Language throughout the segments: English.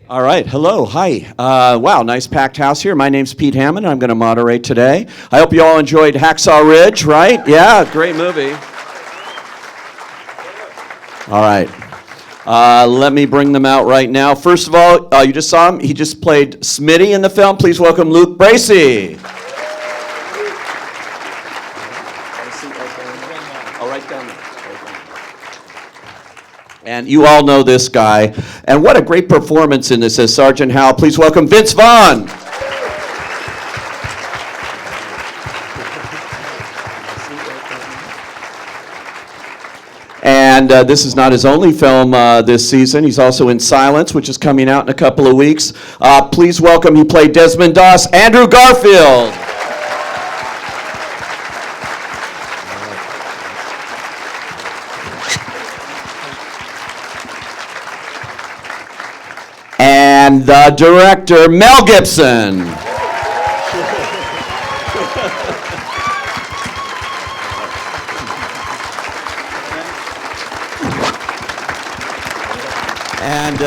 All right, hello, hi. Wow, nice packed house here. My name's Pete Hammond. I'm going to moderate today. I hope you all enjoyed Hacksaw Ridge, right? Yeah, great movie. All right. Let me bring them out right now. First of all, you just saw him. He just played Smitty in the film. Please welcome Luke Bracey. And you all know this guy. And what a great performance in this as Sergeant Hal. Please welcome Vince Vaughn. And this is not his only film this season. He's also in Silence, which is coming out in a couple of weeks. Please welcome, he played Desmond Doss, Andrew Garfield. And the director, Mel Gibson. And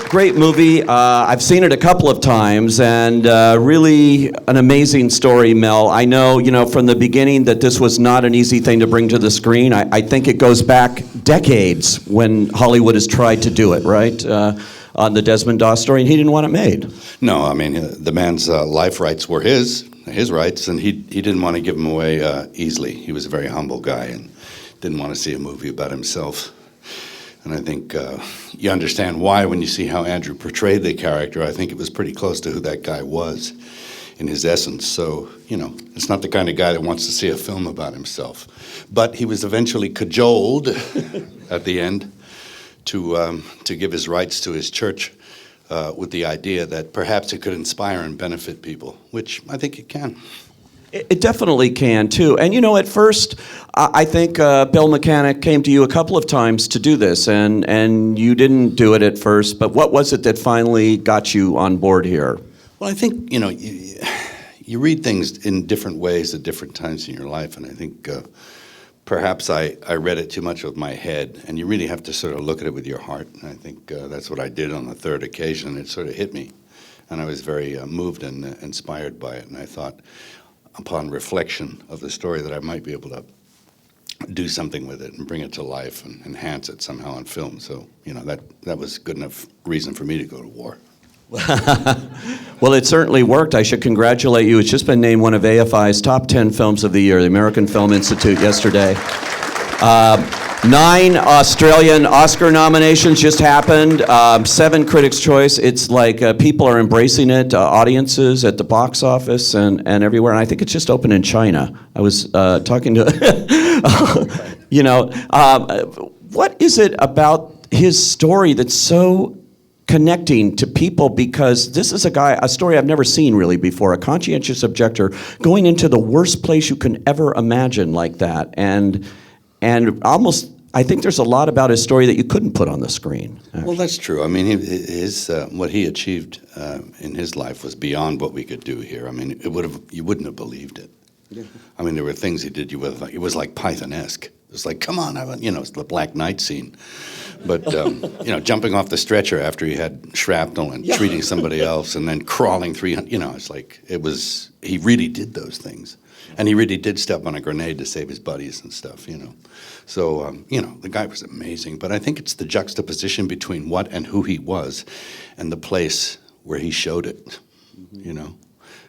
great movie. I've seen it a couple of times, and really an amazing story, Mel. I know, from the beginning that this was not an easy thing to bring to the screen. I think it goes back decades when Hollywood has tried to do it, right? On the Desmond Doss story, and he didn't want it made. No, I mean, the man's life rights were his rights, and he didn't want to give them away easily. He was a very humble guy and didn't want to see a movie about himself. And I think you understand why when you see how Andrew portrayed the character. I think it was pretty close to who that guy was in his essence. So, it's not the kind of guy that wants to see a film about himself. But he was eventually cajoled at the end to give his rights to his church with the idea that perhaps it could inspire and benefit people, which I think it can. It definitely can, too. And, at first, I think Bill Mechanic came to you a couple of times to do this, and you didn't do it at first. But what was it that finally got you on board here? Well, I think, you read things in different ways at different times in your life, and I think perhaps I read it too much with my head, and you really have to sort of look at it with your heart. And I think that's what I did on the third occasion. It sort of hit me, and I was very moved and inspired by it. And I thought, upon reflection of the story, that I might be able to do something with it and bring it to life and enhance it somehow on film. So, that was good enough reason for me to go to war. Well, it certainly worked. I should congratulate you. It's just been named one of AFI's top 10 films of the year, the American Film Institute yesterday. 9 Australian Oscar nominations just happened, 7 Critics' Choice. It's like people are embracing it, audiences at the box office and everywhere. And I think it's just open in China. I was talking to, what is it about his story that's so connecting to people? Because this is a story I've never seen really before, a conscientious objector going into the worst place you can ever imagine like that. And almost, I think there's a lot about his story that you couldn't put on the screen. Actually. Well, that's true. I mean, what he achieved in his life was beyond what we could do here. I mean, you wouldn't have believed it. Yeah. I mean, there were things he did. It was like Python-esque. It was like, come on, it's the Black Knight scene. But, jumping off the stretcher after he had shrapnel and treating somebody else and then crawling 300, it's like, he really did those things. And he really did step on a grenade to save his buddies and stuff, So, the guy was amazing. But I think it's the juxtaposition between what and who he was and the place where he showed it,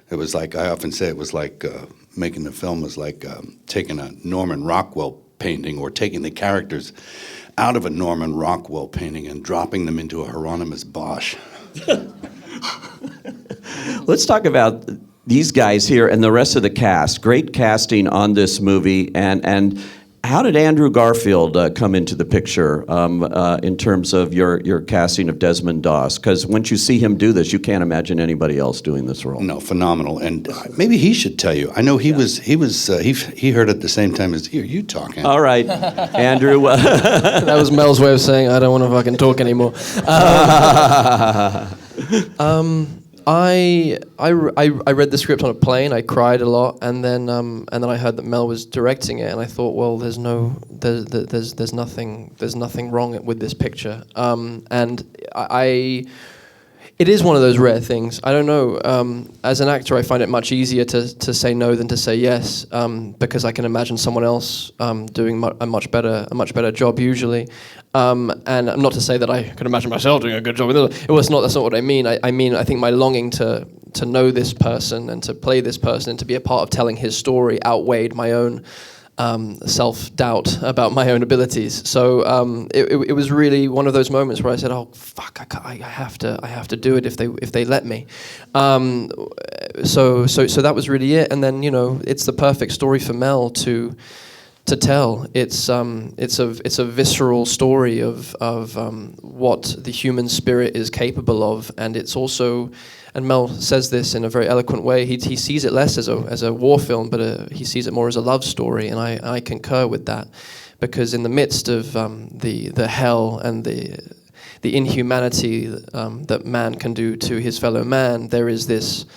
It was like, I often say it was like making the film was like taking a Norman Rockwell painting or taking the characters out of a Norman Rockwell painting and dropping them into a Hieronymus Bosch. Let's talk about these guys here and the rest of the cast. Great casting on this movie. And how did Andrew Garfield come into the picture in terms of your casting of Desmond Doss? Because once you see him do this, you can't imagine anybody else doing this role. No, phenomenal. And maybe he should tell you. I know he heard at the same time as you talking. All right, Andrew. That was Mel's way of saying I don't want to fucking talk anymore. I read the script on a plane. I cried a lot, and then I heard that Mel was directing it, and I thought, well, there's nothing wrong with this picture. It is one of those rare things. I don't know. As an actor, I find it much easier to say no than to say yes, because I can imagine someone else doing a much better job usually. And not to say that I can imagine myself doing a good job. That's not what I mean. I think my longing to know this person and to play this person and to be a part of telling his story outweighed my own self-doubt about my own abilities. So it was really one of those moments where I said, "Oh fuck, I have to do it if they let me." So that was really it. And then it's the perfect story for Mel to tell. It's a visceral story of what the human spirit is capable of, and it's also. And Mel says this in a very eloquent way. He sees it less as a war film, but he sees it more as a love story, and I concur with that, because in the midst of the hell and the inhumanity that man can do to his fellow man, there is this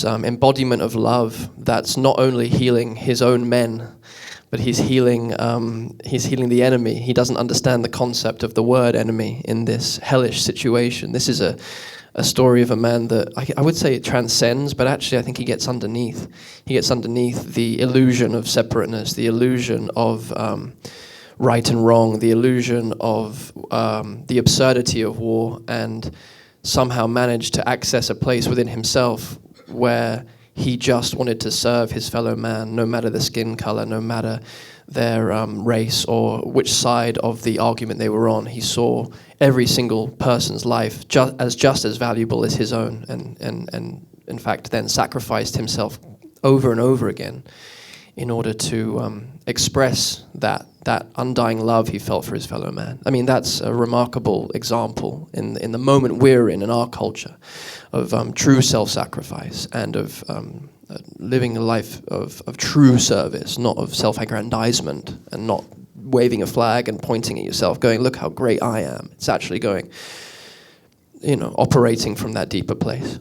embodiment of love that's not only healing his own men, but he's healing the enemy. He doesn't understand the concept of the word enemy in this hellish situation. This is a story of a man that I would say it transcends, but actually I think he gets underneath. He gets underneath the illusion of separateness, the illusion of right and wrong, the illusion of the absurdity of war, and somehow managed to access a place within himself where he just wanted to serve his fellow man, no matter the skin color, no matter their race or which side of the argument they were on. He saw every single person's life just as valuable as his own, and in fact then sacrificed himself over and over again in order to express that undying love he felt for his fellow man. I mean, that's a remarkable example in the moment we're in our culture of true self-sacrifice and of living a life of true service, not of self-aggrandizement and not waving a flag and pointing at yourself, going, look how great I am. It's actually going, operating from that deeper place.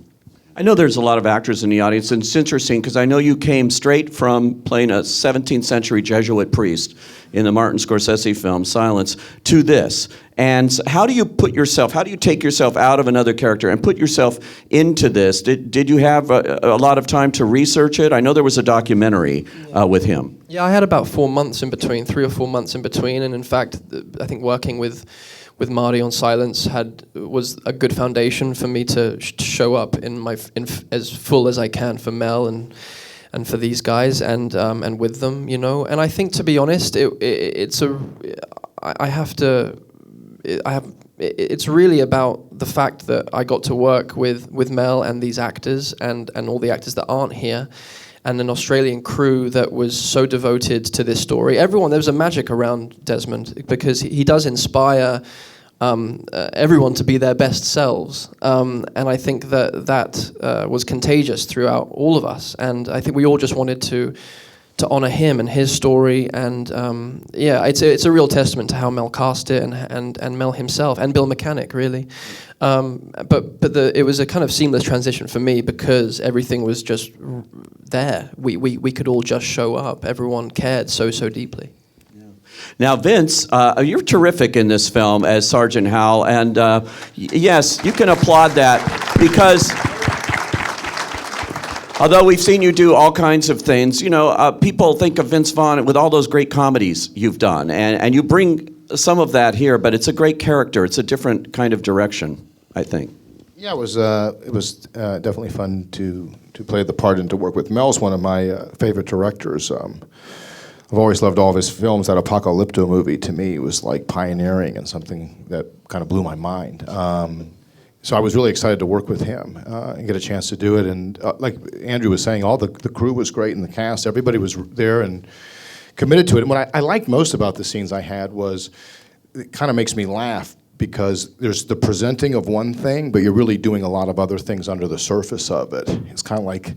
I know there's a lot of actors in the audience, and it's interesting because I know you came straight from playing a 17th century Jesuit priest in the Martin Scorsese film Silence to this. And how do you take yourself out of another character and put yourself into this? Did you have a lot of time to research it? I know there was a documentary with him. Yeah, I had about 4 months in between, 3 or 4 months in between, and in fact, I think working with Marty on Silence was a good foundation for me to show up in as full as I can for Mel and for these guys and with them, And I think, to be honest, it's really about the fact that I got to work with Mel and these actors and all the actors that aren't here, and an Australian crew that was so devoted to this story. There was a magic around Desmond because he does inspire everyone to be their best selves. And I think that was contagious throughout all of us. And I think we all just wanted to honor him and his story. And it's a real testament to how Mel cast it and Mel himself and Bill Mechanic, really. But it was a kind of seamless transition for me because everything was just there. We could all just show up. Everyone cared so deeply. Now, Vince, you're terrific in this film as Sergeant Hal, and yes, you can applaud that because although we've seen you do all kinds of things, people think of Vince Vaughn with all those great comedies you've done, and you bring some of that here, but it's a great character. It's a different kind of direction, I think. Yeah, it was definitely fun to play the part and to work with. Mel's one of my favorite directors. I've always loved all of his films. That Apocalypto movie, to me, was like pioneering and something that kind of blew my mind. So I was really excited to work with him and get a chance to do it. And like Andrew was saying, all the crew was great and the cast. Everybody was there and committed to it. And what I liked most about the scenes I had was it kind of makes me laugh because there's the presenting of one thing, but you're really doing a lot of other things under the surface of it. It's kind of like,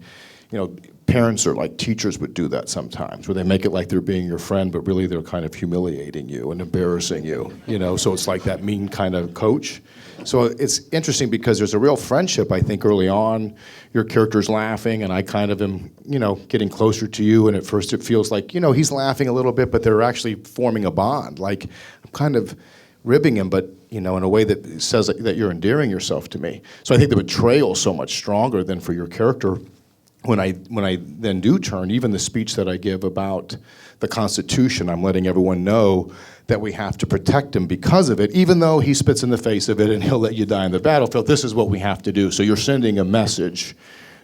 parents or like teachers would do that sometimes, where they make it like they're being your friend, but really they're kind of humiliating you and embarrassing you, you know? So it's like that mean kind of coach. So it's interesting because there's a real friendship, I think, early on. Your character's laughing, and I kind of am, you know, getting closer to you, and at first it feels like, you know, he's laughing a little bit, but they're actually forming a bond. Like, I'm kind of ribbing him, but, you know, in a way that says that you're endearing yourself to me. So I think the betrayal is so much stronger than for your character. When I then do turn, even the speech that I give about the Constitution, I'm letting everyone know that we have to protect him because of it, even though he spits in the face of it and he'll let you die on the battlefield. This is what we have to do. So you're sending a message,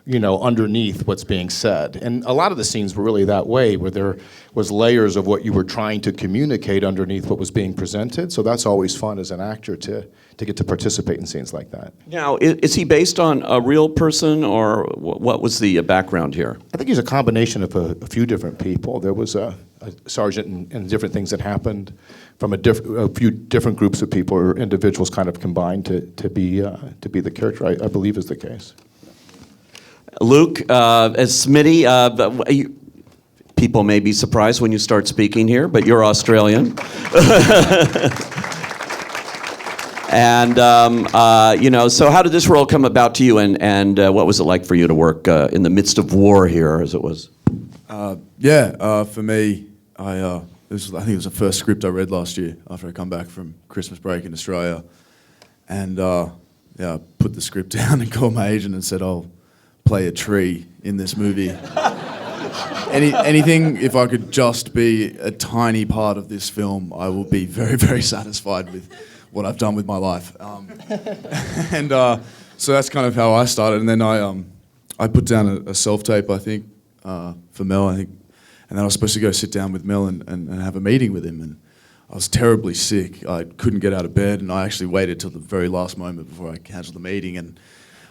you know, underneath what's being said. And a lot of the scenes were really that way, where there was layers of what you were trying to communicate underneath what was being presented. So that's always fun as an actor to get to participate in scenes like that. Now, is he based on a real person, or what was the background here? I think he's a combination of a few different people. There was a sergeant and different things that happened from a few different groups of people or individuals kind of combined to be the character, I believe is the case. Luke, as Smitty, people may be surprised when you start speaking here, but you're Australian. And, you know, so how did this role come about to you, and what was it like for you to work in the midst of war here, as it was? For me, I think it was the first script I read last year after I come back from Christmas break in Australia. And, I put the script down and called my agent and said, I'll play a tree in this movie. Anything, if I could just be a tiny part of this film, I will be very, very satisfied with what I've done with my life. So that's kind of how I started. And then I put down a self-tape, I think, for Mel, I think. And then I was supposed to go sit down with Mel and have a meeting with him. And I was terribly sick. I couldn't get out of bed, and I actually waited till the very last moment before I cancelled the meeting. And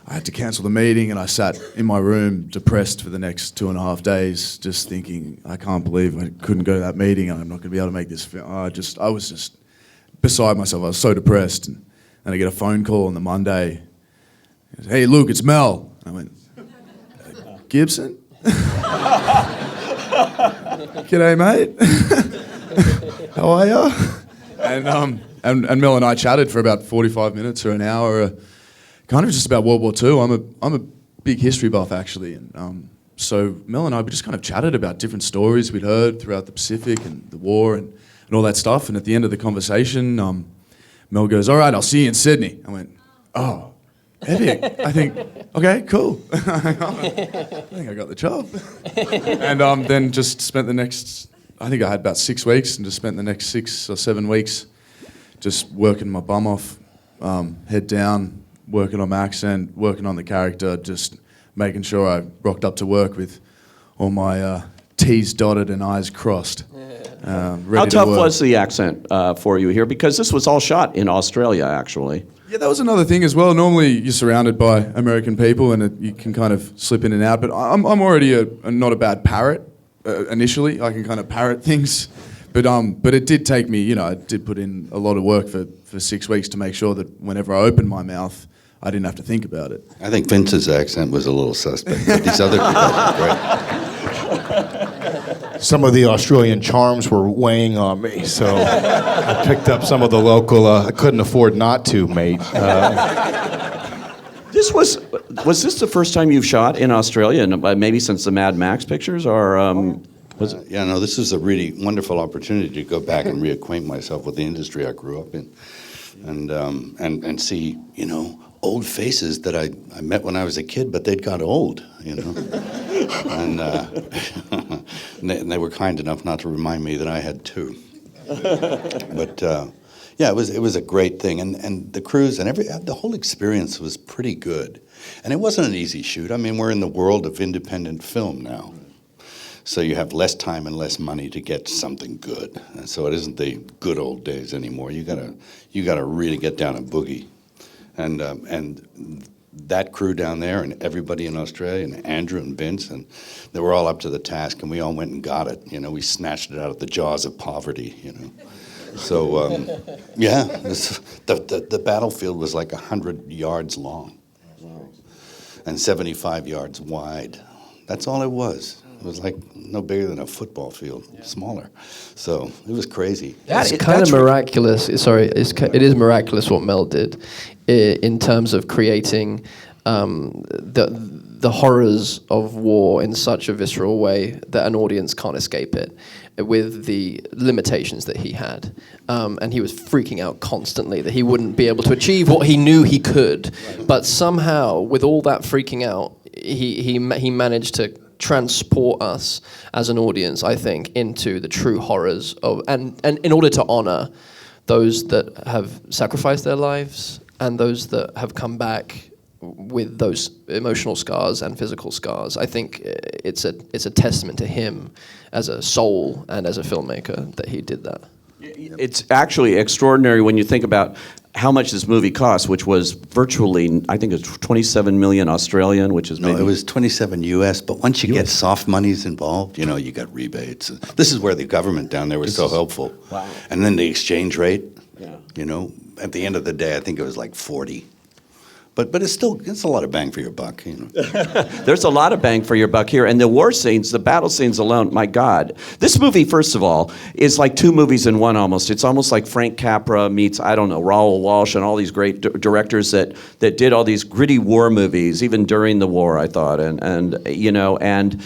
I had to cancel the meeting, and I sat in my room depressed for the next 2.5 days, just thinking, I can't believe I couldn't go to that meeting, and I'm not going to be able to make this film. I was just beside myself. I was so depressed. And then I get a phone call on the Monday. He goes, "Hey, Luke, it's Mel." I went, "Gibson?" "G'day, mate." "How are you?" And Mel and I chatted for about 45 minutes or an hour, kind of just about World War II. I'm a big history buff, actually, and so Mel and I, we just kind of chatted about different stories we'd heard throughout the Pacific and the war and all that stuff. And at the end of the conversation, Mel goes, "All right, I'll see you in Sydney." I went, "Oh, epic." I think, okay, cool. I think I got the job. And then just spent the next, I think I had about 6 weeks, and just spent the next 6 or 7 weeks just working my bum off, head down, working on my accent, working on the character, just making sure I rocked up to work with all my T's dotted and I's crossed. How tough was the accent for you here? Because this was all shot in Australia, actually. Yeah, that was another thing as well. Normally you're surrounded by American people and you can kind of slip in and out, but I'm already not a bad parrot initially. I can kind of parrot things. But it did take me, I did put in a lot of work for 6 weeks to make sure that whenever I opened my mouth, I didn't have to think about it. I think Vince's accent was a little suspect, but these other people were great. Some of the Australian charms were weighing on me, so I picked up some of the local, I couldn't afford not to, mate. Was this the first time you've shot in Australia, and maybe since the Mad Max pictures, or was it? Yeah, no, this is a really wonderful opportunity to go back and reacquaint myself with the industry I grew up in, and see, old faces that I met when I was a kid, but they'd got old, and they were kind enough not to remind me that I had two. But yeah, it was a great thing, and the crews and the whole experience was pretty good, and it wasn't an easy shoot. I mean, we're in the world of independent film now. So you have less time and less money to get something good, and so it isn't the good old days anymore. You gotta really get down and boogie, and that crew down there and everybody in Australia and Andrew and Vince, and they were all up to the task, and we all went and got it. We snatched it out of the jaws of poverty. So yeah, the battlefield was like 100 yards long, and 75 yards wide. That's all it was. It was like no bigger than a football field, smaller. So it was crazy. It's kind of miraculous. Sorry, it is miraculous what Mel did in terms of creating the horrors of war in such a visceral way that an audience can't escape it, with the limitations that he had. And he was freaking out constantly that he wouldn't be able to achieve what he knew he could. Right. But somehow, with all that freaking out, he managed to transport us as an audience, I think, into the true horrors of, and in order to honor those that have sacrificed their lives and those that have come back with those emotional scars and physical scars. I think it's a testament to him as a soul and as a filmmaker that he did that. It's actually extraordinary when you think about how much this movie cost, which was virtually, I think it's 27 million Australian, which is maybe... No, it was 27 US, but once you get soft monies involved, you know, you got rebates. This is where the government down there was so helpful. Wow. And then the exchange rate, you know, at the end of the day, I think it was like 40. But it's a lot of bang for your buck, you know. There's a lot of bang for your buck here. And the war scenes, the battle scenes alone, my God. This movie, first of all, is like two movies in one almost. It's almost like Frank Capra meets, I don't know, Raoul Walsh and all these great directors that did all these gritty war movies, even during the war, I thought. And you know, and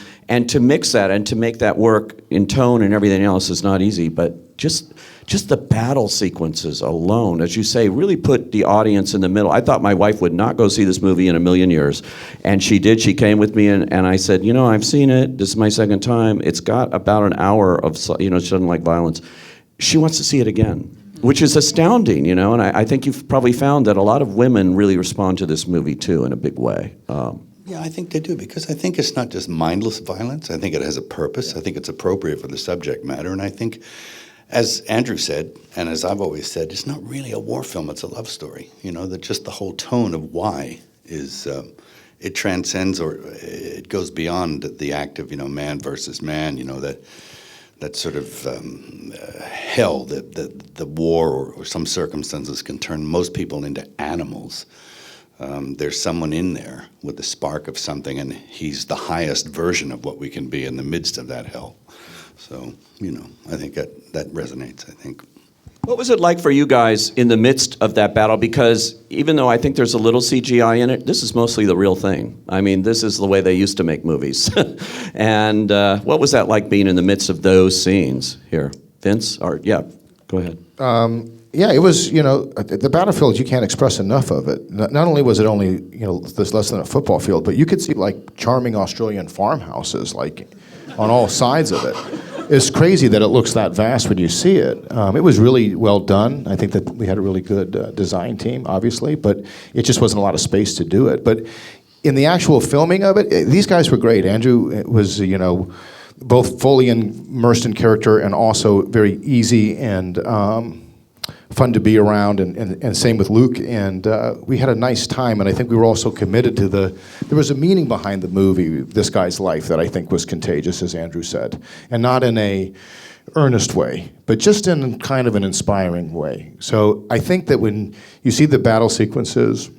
to mix that and to make that work in tone and everything else is not easy. But just the battle sequences alone, as you say, really put the audience in the middle. I thought my wife would not go see this movie in a million years. And she did. She came with me, and I said, you know, I've seen it. This is my second time. It's got about an hour of, you know, she doesn't like violence. She wants to see it again, which is astounding, you know. And I think you've probably found that a lot of women really respond to this movie, too, in a big way. Yeah, I think they do, because I think it's not just mindless violence. I think it has a purpose. I think it's appropriate for the subject matter. And I think, as Andrew said, and as I've always said, it's not really a war film, it's a love story. You know, that just the whole tone of why is, it transcends, or it goes beyond the act of, you know, man versus man, you know, that sort of hell that the war or some circumstances can turn most people into animals. There's someone in there with the spark of something, and he's the highest version of what we can be in the midst of that hell. So, you know, I think that resonates, I think. What was it like for you guys in the midst of that battle? Because even though I think there's a little CGI in it, this is mostly the real thing. I mean, this is the way they used to make movies. And what was that like being in the midst of those scenes here? Vince? Or, yeah, go ahead. Yeah, it was, you know, the battlefield, you can't express enough of it. Not only was it only, you know, there's less than a football field, but you could see, like, charming Australian farmhouses, like, on all sides of it. It's crazy that it looks that vast when you see it. It was really well done. I think that we had a really good design team, obviously, but it just wasn't a lot of space to do it. But in the actual filming of it, these guys were great. Andrew was, you know, both fully immersed in character and also very easy and fun to be around, and same with Luke, and we had a nice time, and I think we were also committed to there was a meaning behind the movie, this guy's life, that I think was contagious, as Andrew said, and not in a earnest way, but just in kind of an inspiring way. So I think that when you see the battle sequences,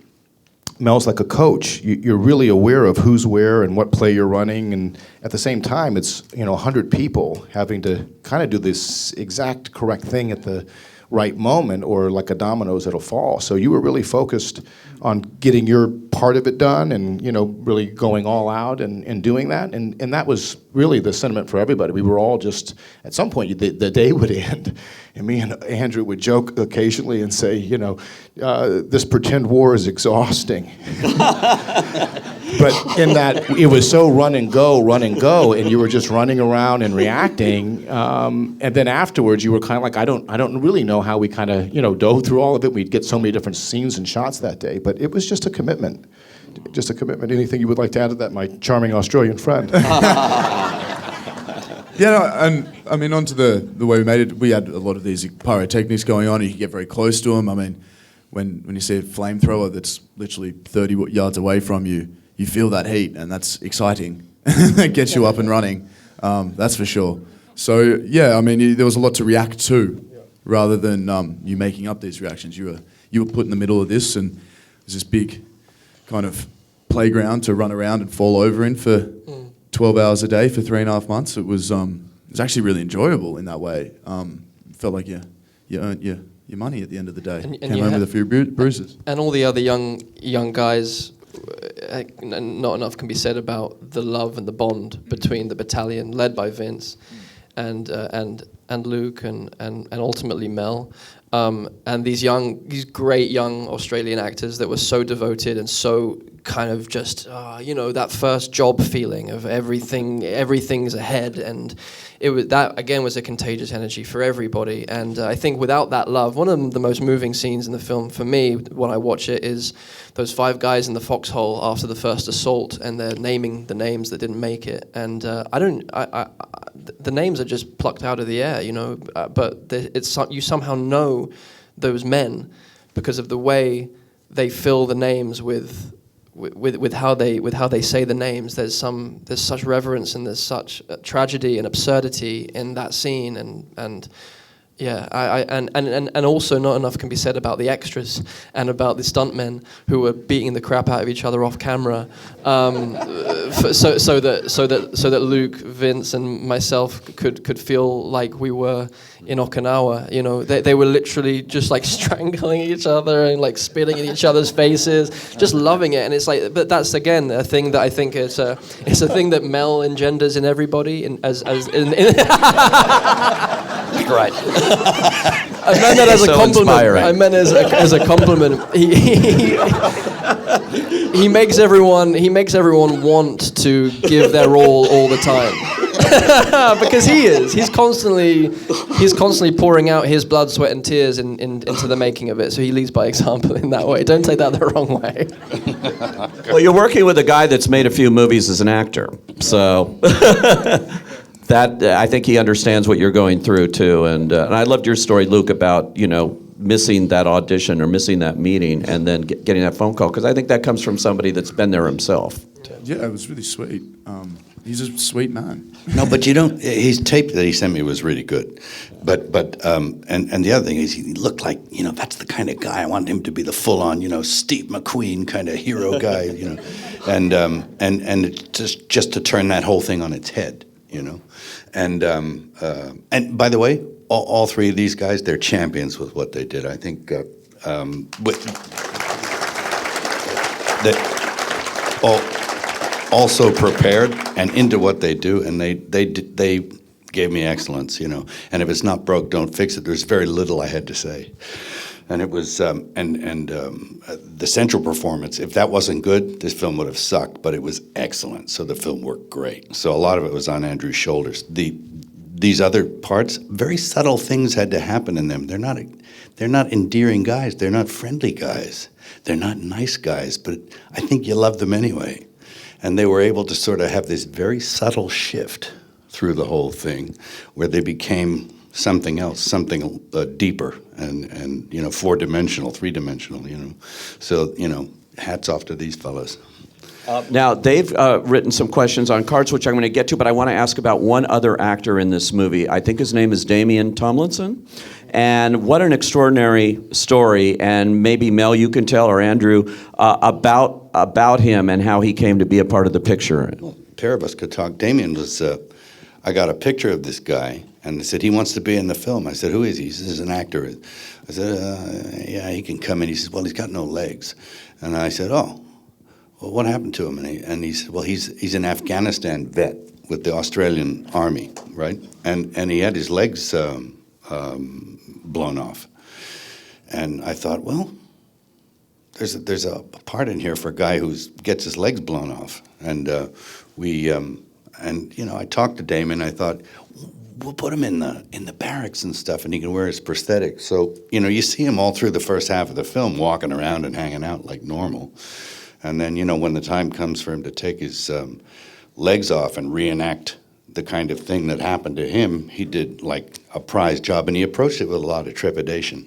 Mel's like a coach. You're really aware of who's where and what play you're running, and at the same time, it's, you know, 100 people having to kind of do this exact correct thing at the right moment, or like a dominoes, it'll fall. So you were really focused on getting your part of it done, and, you know, really going all out and doing that, and that was really the sentiment for everybody. We were all just, at some point, the day would end, and me and Andrew would joke occasionally and say, you know, this pretend war is exhausting. But in that, it was so run and go, and you were just running around and reacting. And then afterwards, you were kind of like, I don't really know how we kind of, you know, dove through all of it. We'd get so many different scenes and shots that day, but it was just a commitment. Just a commitment. Anything you would like to add to that, my charming Australian friend? Yeah, no, and I mean, onto the way we made it, we had a lot of these pyrotechnics going on, and you could get very close to them. I mean, when you see a flamethrower that's literally 30 yards away from you, you feel that heat, and that's exciting. That gets you up and running, that's for sure. So, yeah, I mean, there was a lot to react to, rather than you making up these reactions. You were put in the middle of this, and there's this big kind of playground to run around and fall over in for 12 hours a day for 3.5 months. It was actually really enjoyable in that way. Felt like you earned your money at the end of the day. And Came home with a few bruises. And all the other young guys, not enough can be said about the love and the bond between the battalion, led by Vince, and Luke, and ultimately Mel, and these great young Australian actors that were so devoted and so kind of just that first job feeling of everything's ahead, and that again was a contagious energy for everybody. And I think without that love, one of the most moving scenes in the film for me when I watch it is those 5 guys in the foxhole after the first assault, and they're naming the names that didn't make it. And the names are just plucked out of the air, but you somehow know those men because of the way they fill the names with how they say the names. There's such reverence, and there's such tragedy and absurdity in that scene, and also not enough can be said about the extras and about the stuntmen who were beating the crap out of each other off camera, so that Luke, Vince, and myself could feel like we were in Okinawa. They were literally just like strangling each other and like spitting in each other's faces, just loving it. And it's like, but that's again a thing that I think it's a thing that Mel engenders in everybody, as Right. I meant that as a So compliment. inspiring. I meant as a compliment. He makes everyone want to give their all the time. Because he's constantly pouring out his blood, sweat, and tears into the making of it. So he leads by example in that way. Don't take that the wrong way. Well, you're working with a guy that's made a few movies as an actor, so that I think he understands what you're going through too. And I loved your story, Luke, about missing that audition or missing that meeting and then getting that phone call, because I think that comes from somebody that's been there himself. Yeah, it was really sweet. He's a sweet man. No, but his tape that he sent me was really good. But and the other thing is he looked like, that's the kind of guy I want him to be, the full-on, Steve McQueen kind of hero guy, and it's just to turn that whole thing on its head, And by the way, all 3 of these guys, they're champions with what they did. I think also prepared and into what they do, and they gave me excellence, And if it's not broke, don't fix it. There's very little I had to say, and it was the central performance. If that wasn't good, this film would have sucked. But it was excellent, so the film worked great. So a lot of it was on Andrew's shoulders. These other parts, very subtle things had to happen in them. They're not endearing guys. They're not friendly guys. They're not nice guys. But I think you love them anyway. And they were able to sort of have this very subtle shift through the whole thing, where they became something else, something deeper and 4-dimensional, 3-dimensional. So hats off to these fellas. Now, they've written some questions on cards, which I'm going to get to, but I want to ask about one other actor in this movie. I think his name is Damian Tomlinson. And what an extraordinary story. And maybe, Mel, you can tell, or Andrew, about him and how he came to be a part of the picture. Well, a pair of us could talk. Damian was, I got a picture of this guy, and they said, he wants to be in the film. I said, who is he? He says, he's an actor. I said, yeah, he can come in. He says, well, he's got no legs. And I said, oh. Well, what happened to him? And he said, well, he's an Afghanistan vet with the Australian Army, right? And he had his legs blown off. And I thought, well, there's a part in here for a guy who gets his legs blown off. And I talked to Damon. I thought, we'll put him in the barracks and stuff, and he can wear his prosthetic. So you see him all through the first half of the film, walking around and hanging out like normal. And then, when the time comes for him to take his legs off and reenact the kind of thing that happened to him, he did like a prize job, and he approached it with a lot of trepidation.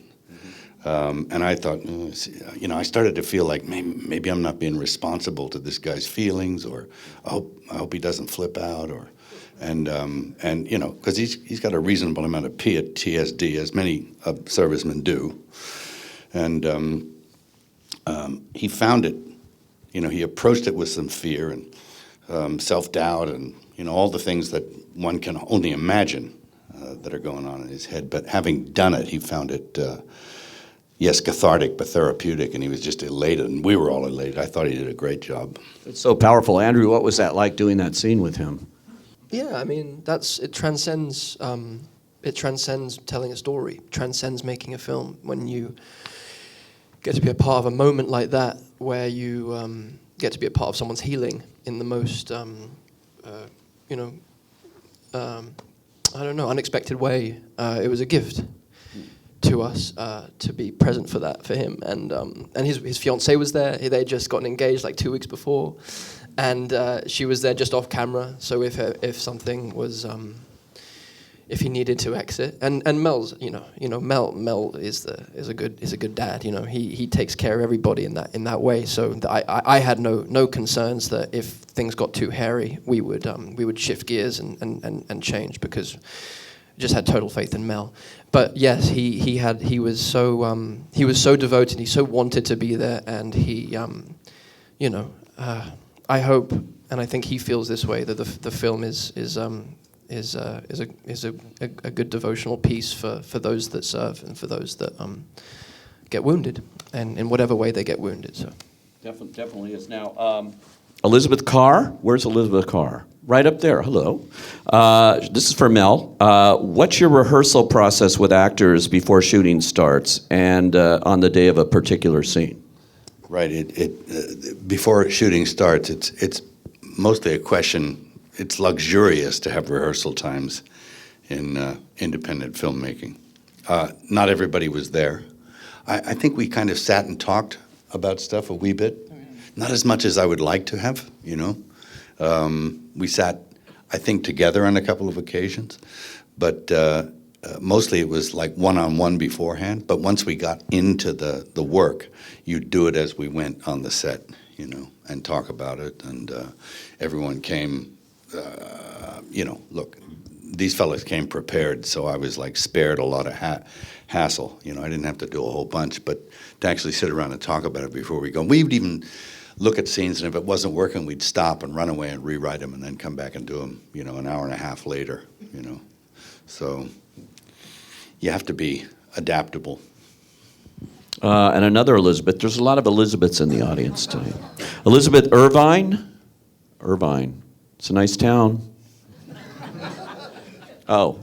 And I thought, I started to feel like maybe I'm not being responsible to this guy's feelings, or I hope he doesn't flip out, because he's got a reasonable amount of PTSD, as many servicemen do, and he found it. He approached it with some fear and self-doubt, and You know, all the things that one can only imagine that are going on in his head. But having done it, he found it, yes, cathartic, but therapeutic, and he was just elated, and we were all elated. I thought he did a great job. It's so powerful. Andrew, what was that like doing that scene with him? Yeah, I mean, it transcends telling a story, transcends making a film. When you get to be a part of a moment like that, where you get to be a part of someone's healing in the most, I don't know, unexpected way. It was a gift to us to be present for that for him, and his fiancée was there. They had just gotten engaged like 2 weeks before, and she was there just off camera. So if something was, if he needed to exit, and Mel's, Mel is a good dad. You know, he takes care of everybody in that way. So I had no concerns that if things got too hairy, we would shift gears and change, because we just had total faith in Mel. But yes, he was so devoted. He so wanted to be there, and he, I hope, and I think he feels this way, that the film is a good devotional piece for those that serve and for those that get wounded, and in whatever way they get wounded. So Definitely is. Now, Elizabeth Carr. Where's Elizabeth Carr? Right up there. Hello. This is for Mel. What's your rehearsal process with actors before shooting starts and on the day of a particular scene? Right. Before shooting starts, it's mostly a question. It's luxurious to have rehearsal times in independent filmmaking. Not everybody was there. I think we kind of sat and talked about stuff a wee bit. Not as much as I would like to have, you know. We sat, I think, together on a couple of occasions, but mostly it was like one-on-one beforehand. But once we got into the work, you'd do it as we went on the set, you know, and talk about it. And everyone came, look, these fellas came prepared, so I was like spared a lot of hassle. You know, I didn't have to do a whole bunch, but to actually sit around and talk about it before we go. We would even look at scenes, and if it wasn't working, we'd stop and run away and rewrite them, and then come back and do them, you know, an hour and a half later, you know. So you have to be adaptable. And another Elizabeth. There's a lot of Elizabeths in the audience today. Elizabeth Irvine. Irvine. It's a nice town. Oh,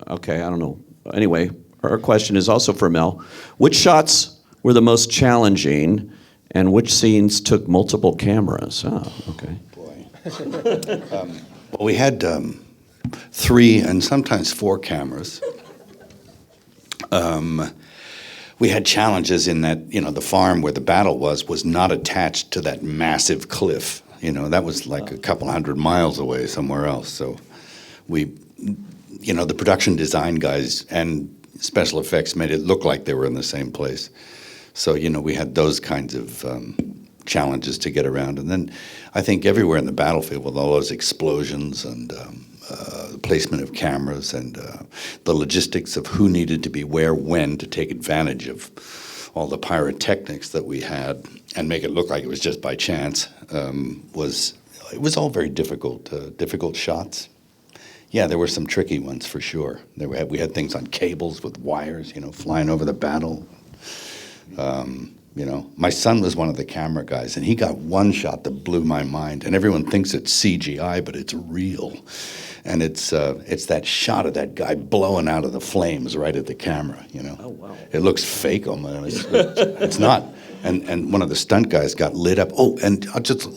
okay, I don't know. Anyway, her question is also for Mel. Which shots were the most challenging, and which scenes took multiple cameras? Oh, okay. Boy. Well, we had 3 and sometimes 4 cameras. We had challenges in that, you know, the farm where the battle was not attached to that massive cliff. You know, that was like a couple 100 miles away somewhere else. So we, you know, the production design guys and special effects made it look like they were in the same place. So, you know, we had those kinds of challenges to get around. And then I think everywhere in the battlefield with all those explosions and the placement of cameras and the logistics of who needed to be where, when, to take advantage of all the pyrotechnics that we had and make it look like it was just by chance, it was all very difficult shots. Yeah, there were some tricky ones for sure. We had things on cables with wires, you know, flying over the battle. You know, my son was one of the camera guys, and he got one shot that blew my mind. And everyone thinks it's CGI, but it's real. And it's that shot of that guy blowing out of the flames right at the camera. You know, oh wow, it looks fake almost. It's not. And one of the stunt guys got lit up. Oh, and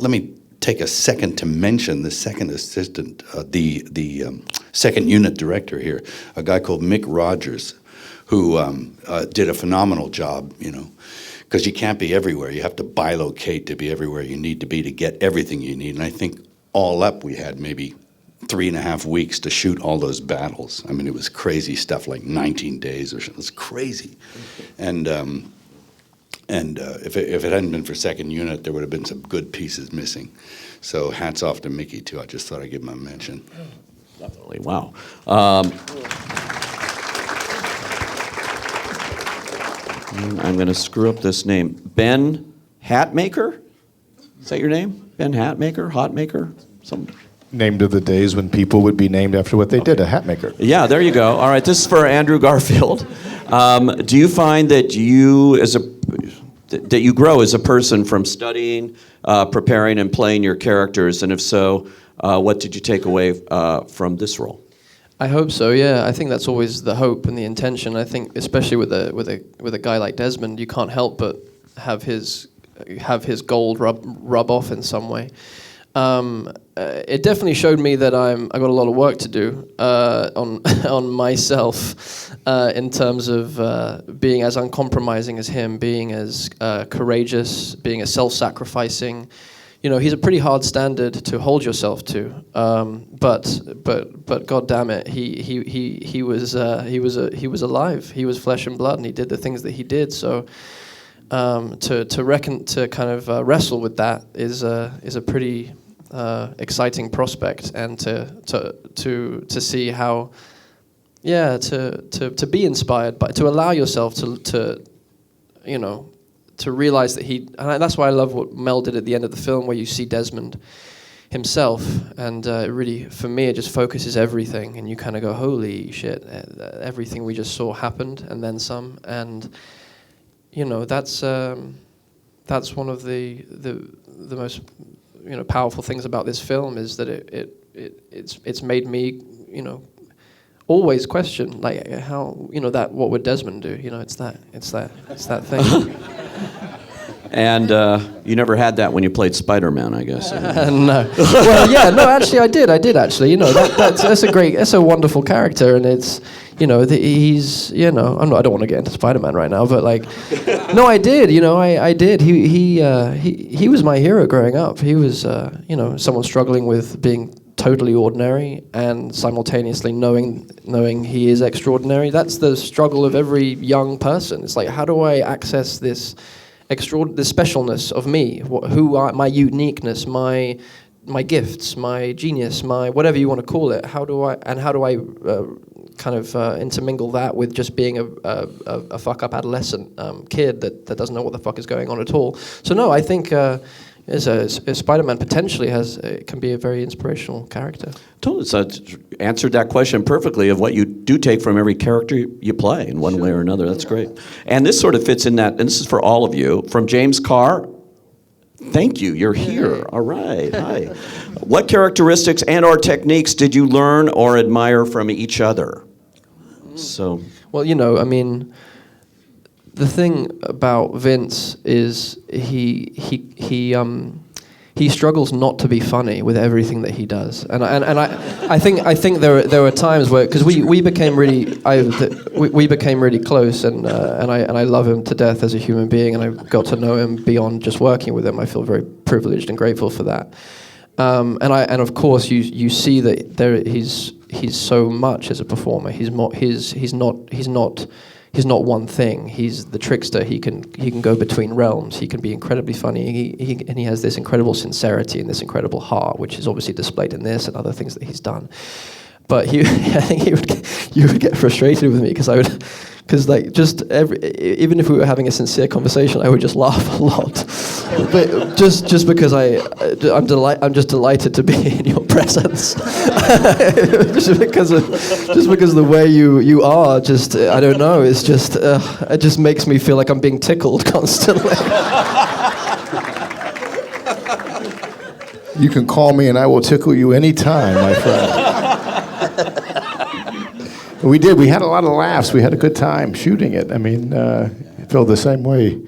let me take a second to mention the second assistant, the second unit director here, a guy called Mick Rogers, who did a phenomenal job, you know, because you can't be everywhere. You have to bilocate to be everywhere you need to be to get everything you need. And I think all up we had maybe 3.5 weeks to shoot all those battles. I mean, it was crazy stuff, like 19 days or something. It was crazy. And if it hadn't been for second unit, there would have been some good pieces missing. So hats off to Mickey, too. I just thought I'd give him a mention. Definitely, wow. I'm going to screw up this name. Ben Hatmaker? Is that your name? Ben Hatmaker? Hotmaker? named of the days when people would be named after what they did, a hat maker. Yeah, there you go. All right, this is for Andrew Garfield. Do you find that you grow as a person from studying, preparing, and playing your characters? And if so, what did you take away from this role? I hope so. Yeah, I think that's always the hope and the intention. I think, especially with a guy like Desmond, you can't help but have his gold rub off in some way. It definitely showed me that I got a lot of work to do on myself in terms of being as uncompromising as him, being as courageous, being as self-sacrificing. You know, he's a pretty hard standard to hold yourself to. But God damn it, he was alive. He was flesh and blood, and he did the things that he did. So to kind of wrestle with that is a pretty exciting prospect, and to see how, to be inspired, but to allow yourself to realize that and that's why I love what Mel did at the end of the film, where you see Desmond himself, and really, for me, it just focuses everything, and you kind of go, holy shit, everything we just saw happened, and then some, and that's one of the most powerful things about this film, is that it's made me always question, like, how that what would Desmond do? It's that thing. And you never had that when you played Spider-Man, I guess. No. Well, yeah, no, actually, I did actually. That's a wonderful character, and it's, he's, I don't want to get into Spider-Man right now, but like, no, I did, I did. He was my hero growing up. He was, someone struggling with being totally ordinary and simultaneously knowing he is extraordinary. That's the struggle of every young person. It's like, how do I access this the specialness of me, my uniqueness, my gifts, my genius, my whatever you want to call it. How do I intermingle that with just being a fuck up adolescent kid that doesn't know what the fuck is going on at all? So no, I think Spider-Man potentially can be a very inspirational character. Totally, answered that question perfectly, of what you do take from every character you play in one way or another. That's great. And this sort of fits in that, and this is for all of you. From James Carr, thank you, you're here. All right, hi. What characteristics and or techniques did you learn or admire from each other? So. Well, the thing about Vince is he struggles not to be funny with everything that he does, and I think there were times where, because we became really we became really close, and I love him to death as a human being, and I got to know him beyond just working with him. I feel very privileged and grateful for that, and of course you see that he's so much as a performer. He's not one thing. He's the trickster. He can go between realms. He can be incredibly funny. And he has this incredible sincerity and this incredible heart, which is obviously displayed in this and other things that he's done. But I think you would get frustrated with me, because even if we were having a sincere conversation, I would just laugh a lot. But just because I'm just delighted to be in your presence. just because the way you are, I don't know. It's just it just makes me feel like I'm being tickled constantly. You can call me and I will tickle you anytime, my friend. We did. We had a lot of laughs. We had a good time shooting it. I mean, I feel the same way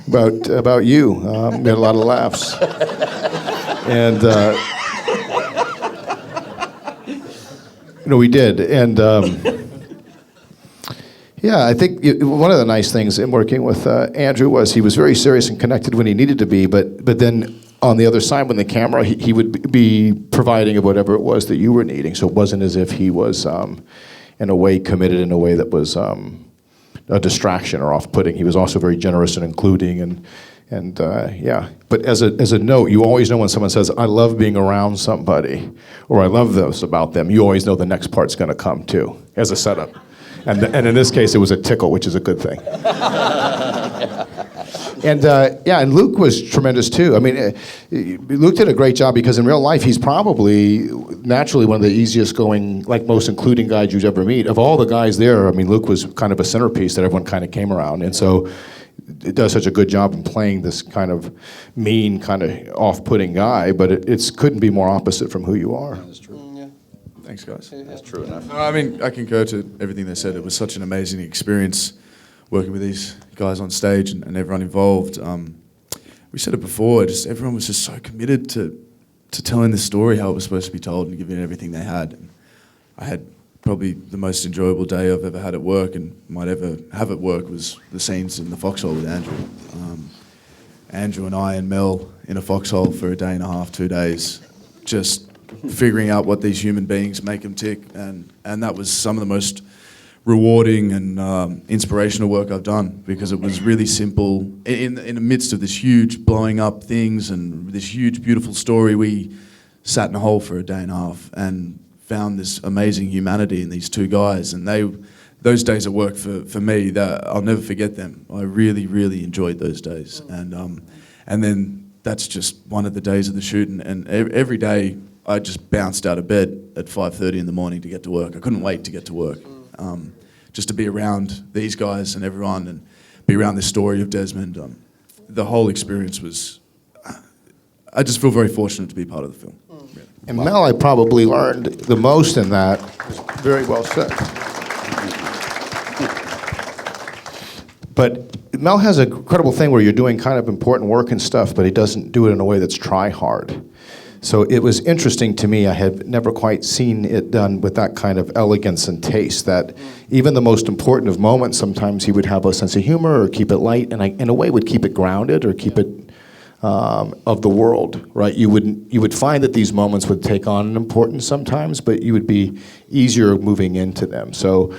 about you. We had a lot of laughs. And, we did. And, I think one of the nice things in working with Andrew was he was very serious and connected when he needed to be, but then on the other side, when the camera, he would be providing whatever it was that you were needing. So it wasn't as if he was, in a way, committed in a way that was a distraction or off-putting. He was also very generous and including, and But as a note, you always know when someone says, "I love being around somebody," or "I love this about them." You always know the next part's going to come too, as a setup. And in this case, it was a tickle, which is a good thing. And and Luke was tremendous too. I mean, Luke did a great job because in real life, he's probably naturally one of the easiest going, like most including guys you'd ever meet. Of all the guys there, I mean, Luke was kind of a centerpiece that everyone kind of came around. And so it does such a good job in playing this kind of mean, kind of off-putting guy, but it couldn't be more opposite from who you are. That's true. Thanks, guys. That's true enough. No, I mean, I concur to everything they said. It was such an amazing experience working with these guys on stage and everyone involved. We said it before, everyone was just so committed to telling the story how it was supposed to be told and giving it everything they had. And I had probably the most enjoyable day I've ever had at work and might ever have at work was the scenes in the foxhole with Andrew. Andrew and I and Mel in a foxhole for a day and a half, 2 days, just figuring out what these human beings make them tick, and that was some of the most rewarding and inspirational work I've done, because it was really simple. In the midst of this huge blowing up things and this huge beautiful story, we sat in a hole for a day and a half and found this amazing humanity in these two guys, and those days at work for me, that I'll never forget them. I really, really enjoyed those days, and then that's just one of the days of the shoot, and every day I just bounced out of bed at 5:30 in the morning to get to work. I couldn't wait to get to work, just to be around these guys and everyone, and be around this story of Desmond. The whole experience was, I just feel very fortunate to be part of the film. Really. And Mel, I probably learned the most in that. Very well said. But Mel has a incredible thing where you're doing kind of important work and stuff, but he doesn't do it in a way that's try hard. So it was interesting to me. I had never quite seen it done with that kind of elegance and taste, that even the most important of moments, sometimes he would have a sense of humor or keep it light, and in a way would keep it grounded or keep it of the world, right? You would find that these moments would take on an importance sometimes, but you would be easier moving into them. So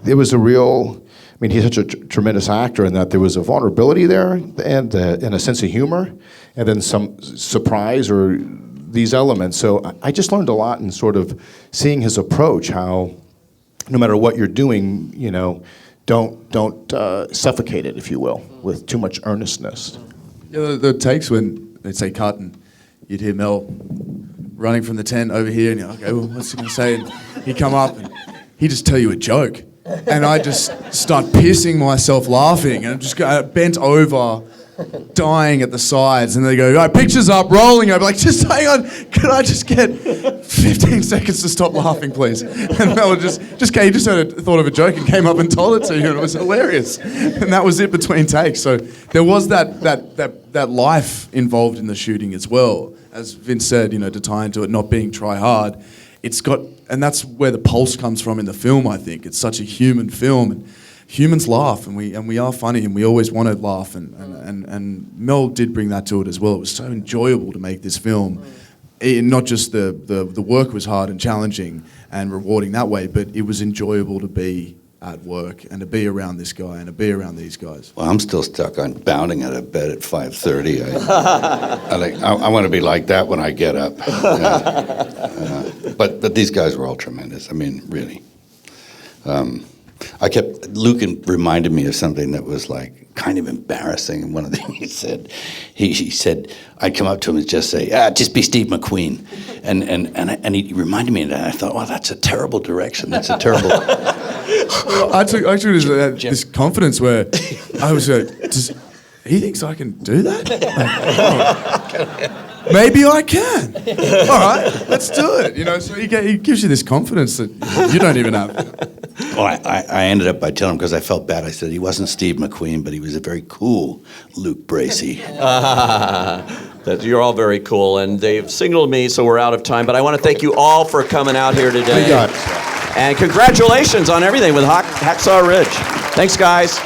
it was a real, I mean, he's such a tremendous actor in that there was a vulnerability there and a sense of humor, and then some surprise or these elements. So I just learned a lot in sort of seeing his approach, how no matter what you're doing, you know, don't suffocate it, if you will, with too much earnestness. Yeah, the takes when they'd say cut and you'd hear Mel running from the tent over here, and you're like, okay, well, what's he going to say? And he'd come up and he'd just tell you a joke. And I just start pissing myself laughing, and I just got bent over, dying at the sides, and they go, all right, picture's up, rolling. I'd be like, just hang on, could I just get 15 seconds to stop laughing, please? And Mel just thought of a joke and came up and told it to you, and it was hilarious. And that was it between takes. So there was that life involved in the shooting as well. As Vince said, you know, to tie into it not being try hard, it's got, and that's where the pulse comes from in the film, I think. It's such a human film, and humans laugh, and we are funny, and we always want to laugh, and Mel did bring that to it as well. It was so enjoyable to make this film. Not just the work was hard and challenging and rewarding that way, but it was enjoyable to be at work and to be around this guy and to be around these guys. Well, I'm still stuck on bounding out of bed at 5:30. I want to be like that when I get up. But these guys were all tremendous. I mean, really. Luke reminded me of something that was like kind of embarrassing. And one of the things he said, I'd come up to him and just say, just be Steve McQueen. And he reminded me of that. And I thought, oh, that's a terrible direction. That's a terrible... Well, I took this confidence where I was he thinks I can do that? Maybe I can. All right, let's do it. You know, so he gives you this confidence that you don't even have. Oh, I ended up by telling him, because I felt bad. I said he wasn't Steve McQueen, but he was a very cool Luke Bracey. You're all very cool, and they've signaled me, so we're out of time. But I want to thank you all for coming out here today. We got it. And congratulations on everything with HACKSAW Ridge. Thanks, guys.